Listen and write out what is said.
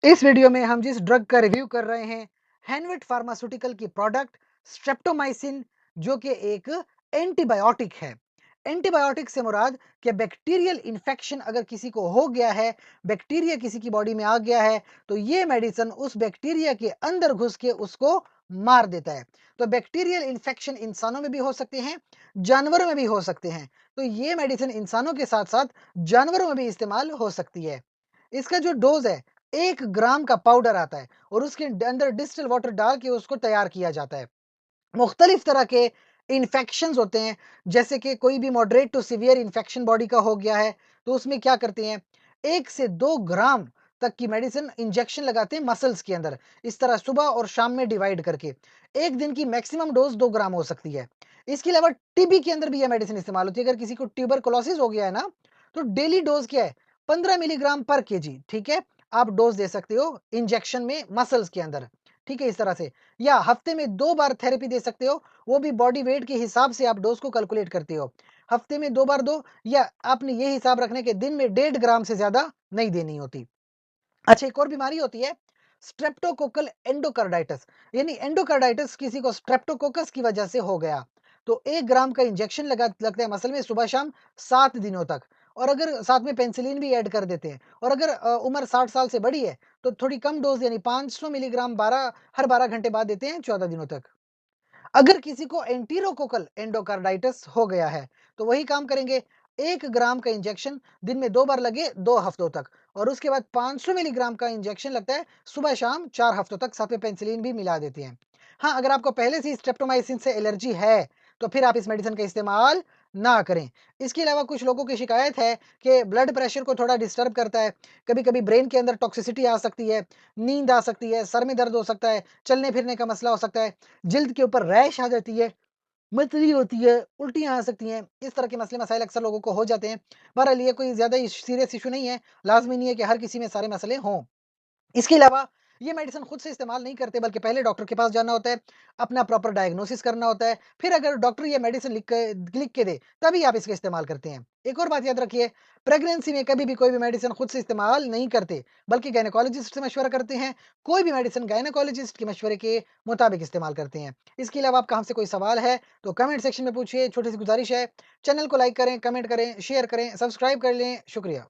इस वीडियो में हम जिस ड्रग का रिव्यू कर रहे हैं, हैनविट फार्मास्यूटिकल की प्रोडक्ट स्ट्रेप्टोमाइसिन, जो कि एक एंटीबायोटिक है। एंटीबायोटिक से मुराद कि बैक्टीरियल इन्फेक्शन अगर किसी को हो गया है, बैक्टीरिया किसी की बॉडी में आ गया है, तो ये मेडिसिन उस बैक्टीरिया के अंदर घुस के उसको मार देता है। तो बैक्टीरियल इन्फेक्शन इंसानों में भी हो सकते हैं, जानवरों में भी हो सकते हैं। तो ये मेडिसिन इंसानों के साथ-साथ जानवरों में भी इस्तेमाल हो सकती है। इसका जो डोज़ है, 1 ग्राम का पाउडर आता है और उसके अंदर डिस्टिल वाटर डाल के उसको तैयार किया जाता है। मुख्तलिफ तरह के इन्फेक्शंस होते हैं, जैसे कि कोई भी moderate to severe infection body का हो गया है, तो उसमें क्या करते हैं, 1 से 2 ग्राम तक की मेडिसिन इंजेक्शन लगाते हैं मसल्स के अंदर, इस तरह सुबह और शाम में डिवाइड करके। 1 दिन की मैक्सिमम डोज़ 2 ग्राम हो सकती है। इसके अलावा टीबी के अंदर भी यह मेडिसिन इस्तेमाल होती है। अगर किसी को ट्यूबरकुलोसिस हो गया है ना, तो डेली डोज़ क्या है, 15 मिलीग्राम पर केजी, ठीक है? आप डोज़ दे सकते हो इंजेक्शन में मसल्स के अंदर, ठीक है? इस तरह से। या हफ्ते में 2 बार थेरेपी दे सकते हो, वो भी बॉडी वेट के हिसाब से आप डोज़ को कैलकुलेट करते हो। हफ्ते में 2 बार दो, या आपने ये हिसाब रखना है कि दिन में 1.5 ग्राम से ज़्यादा नहीं देनी होती। अच्छा, एक और बीमारी होती है स्ट्रेप्टोकोकल एंडोकार्डाइटिस, यानी एंडोकार्डाइटिस किसी को स्ट्रेप्टोकोकस की वजह से हो गया, तो 1 ग्राम का इंजेक्शन लगता है मसल में सुबह-शाम 7 दिनों तक, और अगर साथ में पेनिसिलिन भी ऐड कर देते हैं, और अगर उम्र 60 साल से बड़ी है, तो थोड़ी कम डोज़ यानी 500 मिलीग्राम 12 हर 12 घंटे बाद देते हैं 14 दिनों तक। अगर किसी को एंटीरोकोकल एंडोकार्डाइटिस हो गया है, तो वही काम करेंगे, 1 ग्राम का इंजेक्शन दिन में 2 बार लगे 2 हफ्तों तक, और उसके बाद 500 मिलीग्राम का इंजेक्शन लगता है सुबह-शाम 4 हफ्तों तक, साथ में पेनिसिलिन भी मिला देते हैं। हाँ, अगर आपको पहले से ही स्ट्रेप्टोमाइसिन से एलर्जी है, तो फिर आप इस मेडिसिन का इस्तेमाल ना करें। इसके अलावा कुछ लोगों की शिकायत है कि ब्लड प्रेशर को थोड़ा डिस्टर्ब करता है, कभी-कभी ब्रेन के अंदर टॉक्सिसिटी आ सकती है, नींद आ सकती है, सर में दर्द हो सकता है, चलने-फिरने का मसला हो सकता है, जल्द के ऊपर रैश आ जाती है, मतली होती है, उल्टियाँ आ सकती हैं। इस तरह के मसले-मसाइल अक्सर लोगों को हो जाते हैं। बहरहाल ये कोई ज़्यादा सीरियस इश्यू नहीं है, लाज़मी नहीं है कि हर किसी में सारे मसले हों। इसके अलावा ये मेडिसिन खुद से इस्तेमाल नहीं करते, बल्कि पहले डॉक्टर के पास जाना होता है, अपना प्रॉपर डायग्नोसिस करना होता है, फिर अगर डॉक्टर ये मेडिसिन लिख के दे, तभी आप इसका इस्तेमाल करते हैं। एक और बात याद रखिए, प्रेगनेंसी में कभी भी कोई भी मेडिसिन खुद से इस्तेमाल नहीं करते, बल्कि गायनेकोलॉजिस्ट से मशवरा करते हैं। कोई भी मेडिसिन गायनेकोलॉजिस्ट के मशवरे के मुताबिक इस्तेमाल करते हैं। इसके अलावा आपका हमसे कोई सवाल है, तो कमेंट सेक्शन में पूछिए। छोटी-सी गुज़ारिश है, चैनल को लाइक करें, कमेंट करें, शेयर करें, सब्सक्राइब कर लें। शुक्रिया।